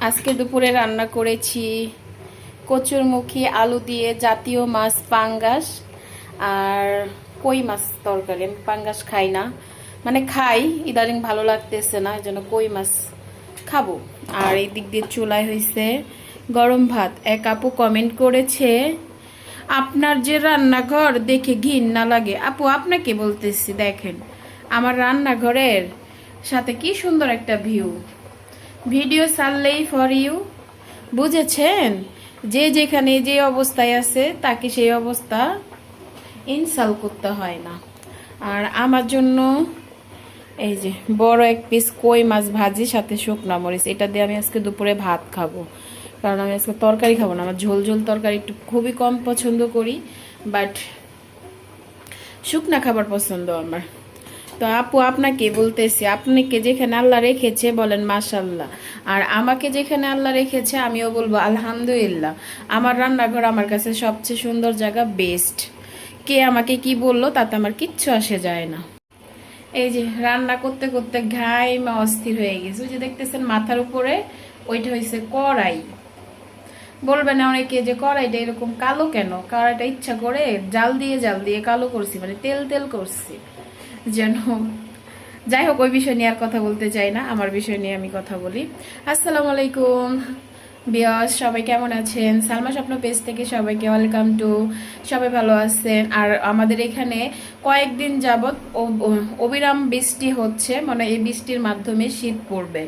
আজকে দুপুরে রান্না করেছি কচুরমুখী আলু দিয়ে জাতীয় মাছ পাঙ্গাস আর কই মাছ তরকারি। আমি পাঙ্গাস খাই না, মানে খাই, ইদানিং ভালো লাগতেছে না, এই জন্য কই মাছ খাবো। আর এই দিক দিয়ে চুলায় হয়েছে গরম ভাত। এক আপু কমেন্ট করেছে, আপনার যে রান্নাঘর দেখে ঘিন্না লাগে। আপু আপনাকে বলতেছি, দেখেন আমার রান্নাঘরের সাথে কি সুন্দর একটা ভিউ। ভিডিও ছাড়লেই ফর ইউ, বুঝেছেন? যে যেখানে যে অবস্থায় আছে তাকে সেই অবস্থা ইনসাল করতে হয় না। আর আমার জন্য এই যে বড় এক পিস কই মাছ ভাজি সাথে শুকনা মরিচ, এটা দিয়ে আমি আজকে দুপুরে ভাত খাবো। কারণ আমি আজকে তরকারি খাবো না, আমার ঝোল ঝোল তরকারি একটু খুবই কম পছন্দ করি, বাট শুকনা খাবার পছন্দ আমার। তো আপু আপনাকে বলতেছি, আপনাকে যেখানে আল্লাহ রেখেছে বলেন মাশাল্লাহ, আর আমাকে যেখানে আল্লাহ রেখেছে আমিও বলবো আলহামদুলিল্লাহ। আমার রান্নাঘর আমার কাছে সবচেয়ে সুন্দর জায়গা, বেস্ট। কে আমাকে কি বললো তাতে আমার কিচ্ছু আসে যায় না। এই যে রান্না করতে করতে ঘাইমা অস্থির হয়ে গেছে। ওই যে দেখতেছেন মাথার উপরে, ওইটা হয়েছে কড়াই। বলবে না অনেকে যে কড়াইটা এরকম কালো কেন? কড়াইটা ইচ্ছা করে জাল দিয়ে কালো করছি, মানে তেল তেল করছি যেন। যাই হোক, ওই বিষয় নিয়ে আর কথা বলতে চাই না, আমার বিষয় নিয়ে আমি কথা বলি। আসসালামু আলাইকুম বিয়াস, সবাই কেমন আছেন? সালমা স্বপ্ন পেজ থেকে সবাইকে ওয়েলকাম টু। সবাই ভালো আছেন? আর আমাদের এখানে কয়েকদিন যাবৎ অবিরাম বৃষ্টি হচ্ছে, মানে এই বৃষ্টির মাধ্যমে শীত পড়বে।